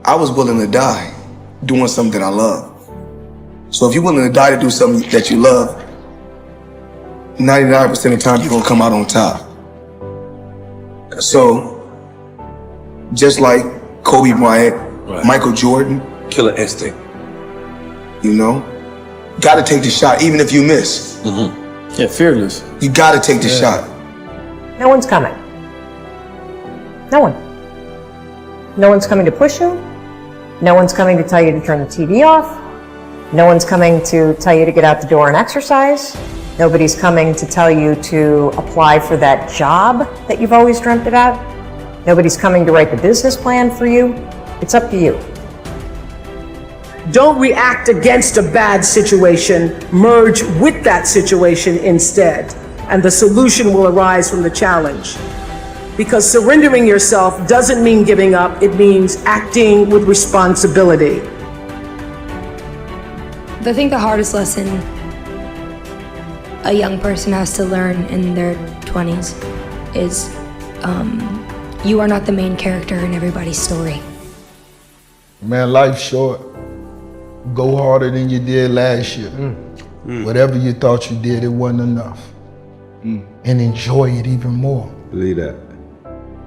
I was willing to die doing something I love. So if you're willing to die to do something that you love, 99% of the time you're gonna come out on top. So, just like Kobe Bryant, right. Michael Jordan. Killer instinct. You know? Gotta take the shot, even if you miss. Mm-hmm. Yeah, fearless. You gotta take the shot. No one's coming. No one. No one's coming to push you. No one's coming to tell you to turn the TV off. No one's coming to tell you to get out the door and exercise. Nobody's coming to tell you to apply for that job that you've always dreamt about. Nobody's coming to write the business plan for you. It's up to you. Don't react against a bad situation, merge with that situation instead, and the solution will arise from the challenge. Because surrendering yourself doesn't mean giving up, it means acting with responsibility. I think the hardest lesson a young person has to learn in their 20s is you are not the main character in everybody's story. Man, life's short. Go harder than you did last year. Whatever you thought you did, it wasn't enough. And enjoy it even more. Believe that.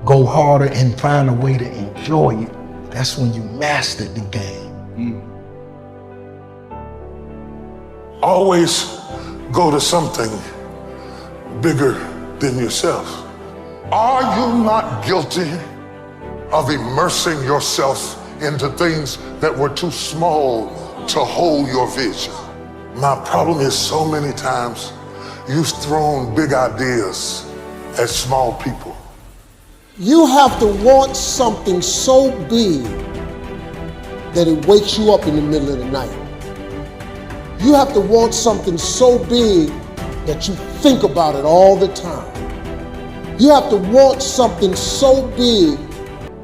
Go harder and find a way to enjoy it. That's when you mastered the game. Always go to something bigger than yourself. Are you not guilty of immersing yourself into things that were too small to hold your vision? My problem is so many times you've thrown big ideas at small people. You have to want something so big that it wakes you up in the middle of the night. You have to want something so big that you think about it all the time. You have to want something so big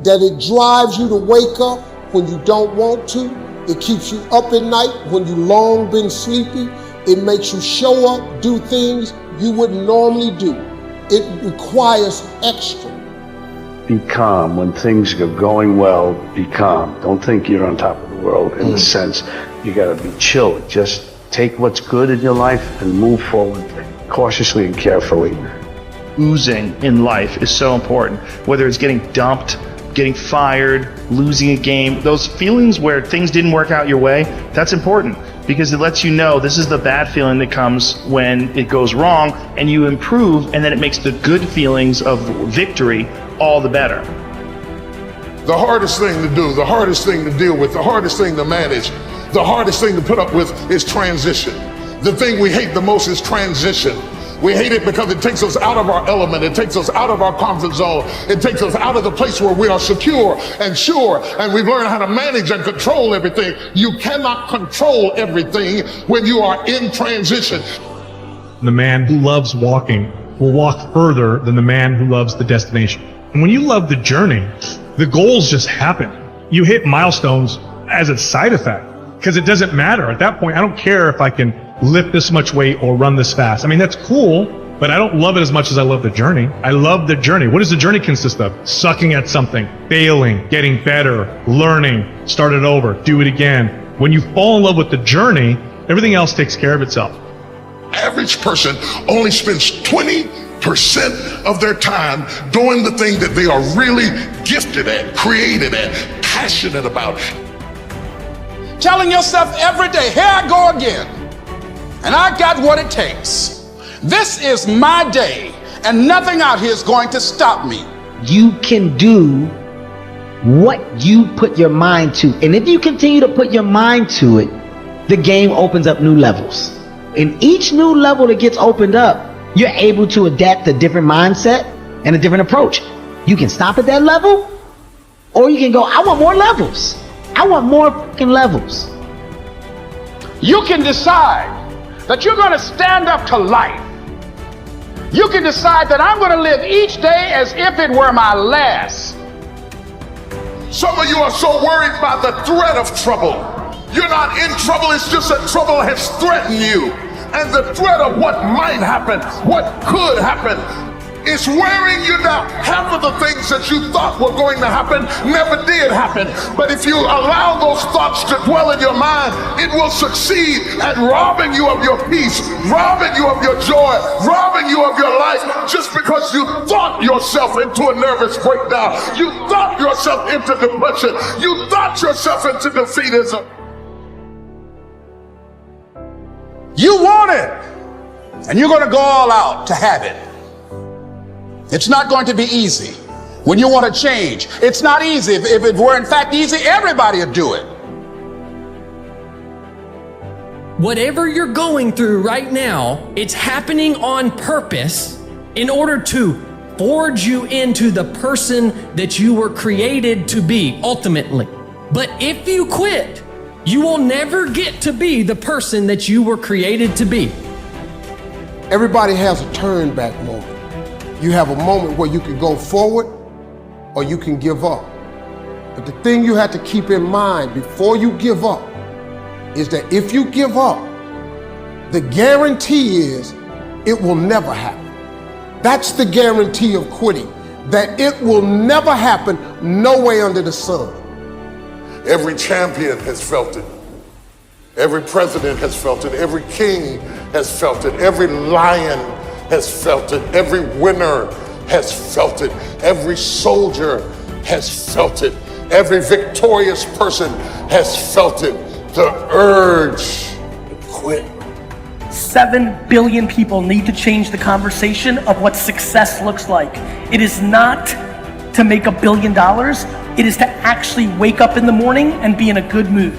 that it drives you to wake up when you don't want to. It keeps you up at night when you long been sleepy. It makes you show up, do things you wouldn't normally do. It requires extra. Be calm. When things are going well, be calm. Don't think you're on top of the world in the sense you gotta be chill. Just take what's good in your life and move forward cautiously and carefully. Oozing in life is so important. Whether it's getting dumped, getting fired, losing a game, those feelings where things didn't work out your way, that's important because it lets you know this is the bad feeling that comes when it goes wrong and you improve, and then it makes the good feelings of victory all the better. The hardest thing to do, the hardest thing to deal with, the hardest thing to manage, the hardest thing to put up with is transition. The thing we hate the most is transition. We hate it because it takes us out of our element. It takes us out of our comfort zone. It takes us out of the place where we are secure and sure, and we've learned how to manage and control everything. You cannot control everything when you are in transition. The man who loves walking will walk further than the man who loves the destination. And when you love the journey, the goals just happen. You hit milestones as a side effect because it doesn't matter. At that point, I don't care if I can lift this much weight or run this fast. I mean, that's cool, but I don't love it as much as I love the journey. I love the journey. What does the journey consist of? Sucking at something, failing, getting better, learning, start it over, do it again. When you fall in love with the journey, everything else takes care of itself. Average person only spends 20% of their time doing the thing that they are really gifted at, created at, passionate about. Telling yourself every day, here I go again. And I got what it takes. This is my day, and nothing out here is going to stop me. You can do what you put your mind to. And if you continue to put your mind to it, the game opens up new levels. In each new level that gets opened up, you're able to adapt a different mindset and a different approach. You can stop at that level, or you can go, I want more levels. I want more fucking levels. You can decide that you're going to stand up to life. You can decide that I'm going to live each day as if it were my last. Some of you are so worried by the threat of trouble. You're not in trouble, it's just that trouble has threatened you. And the threat of what might happen, what could happen. It's wearing you down. Half of the things that you thought were going to happen never did happen. But if you allow those thoughts to dwell in your mind, it will succeed at robbing you of your peace, robbing you of your joy, robbing you of your life, just because you thought yourself into a nervous breakdown. You thought yourself into depression. You thought yourself into defeatism. You want it, and you're going to go all out to have it. It's not going to be easy. When you want to change, it's not easy. If it were in fact easy, everybody would do it. Whatever you're going through right now, it's happening on purpose in order to forge you into the person that you were created to be ultimately. But if you quit, you will never get to be the person that you were created to be. Everybody has a turn back moment. You have a moment where you can go forward or you can give up. But the thing you have to keep in mind before you give up is that if you give up, the guarantee is it will never happen. That's the guarantee of quitting, that it will never happen no way under the sun. Every champion has felt it. Every president has felt it. Every king has felt it. Every lion has felt it. Every winner has felt it. Every soldier has felt it. Every victorious person has felt it. The urge to quit. 7 billion people need to change the conversation of what success looks like. It is not to make $1 billion. It is to actually wake up in the morning and be in a good mood.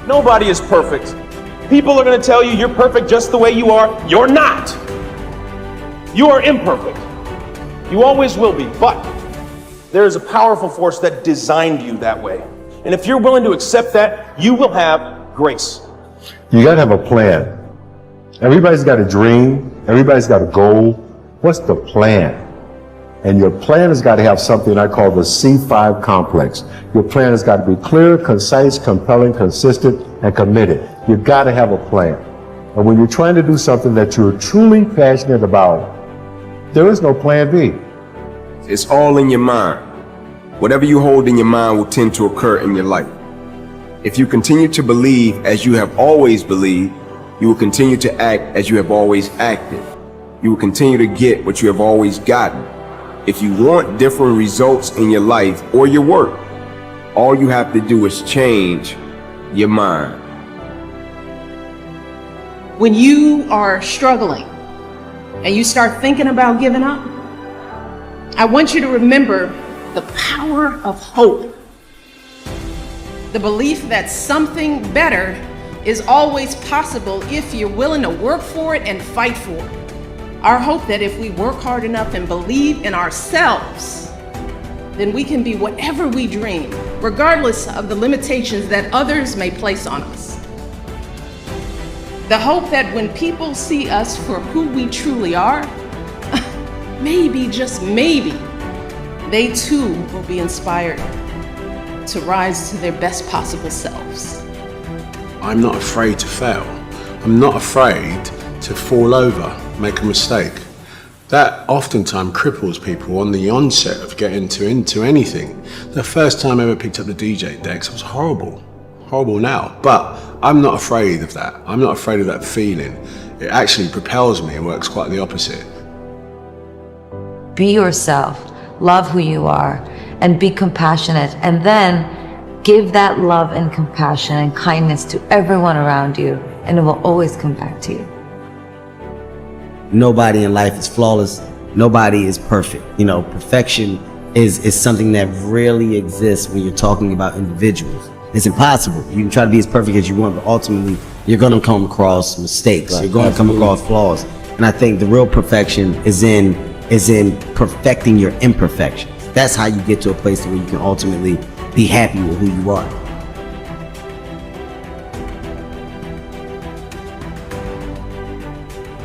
Nobody is perfect. People are going to tell you you're perfect just the way you are. You're not. You are imperfect. You always will be. But there is a powerful force that designed you that way. And if you're willing to accept that, you will have grace. You got to have a plan. Everybody's got a dream. Everybody's got a goal. What's the plan? And your plan has got to have something I call the C5 complex. Your plan has got to be clear, concise, compelling, consistent, and committed. You've got to have a plan. And when you're trying to do something that you're truly passionate about, there is no plan B. It's all in your mind. Whatever you hold in your mind will tend to occur in your life. If you continue to believe as you have always believed, you will continue to act as you have always acted. You will continue to get what you have always gotten. If you want different results in your life or your work, all you have to do is change your mind. When you are struggling and you start thinking about giving up, I want you to remember the power of hope. The belief that something better is always possible if you're willing to work for it and fight for it. Our hope that if we work hard enough and believe in ourselves, then we can be whatever we dream, regardless of the limitations that others may place on us. The hope that when people see us for who we truly are, maybe, just maybe, they too will be inspired to rise to their best possible selves. I'm not afraid to fail. I'm not afraid to fall over, make a mistake. That oftentimes cripples people on the onset of getting into anything. The first time I ever picked up the DJ decks, it was horrible now, but I'm not afraid of that. I'm not afraid of that feeling. It actually propels me and works quite the opposite. Be yourself, love who you are, and be compassionate, and then give that love and compassion and kindness to everyone around you, and it will always come back to you. Nobody in life is flawless. Nobody is perfect. You know, perfection is something that rarely exists when you're talking about individuals. It's impossible. You can try to be as perfect as you want, but ultimately you're going to come across mistakes. Right. You're going to come across flaws. And I think the real perfection is in perfecting your imperfections. That's how you get to a place where you can ultimately be happy with who you are.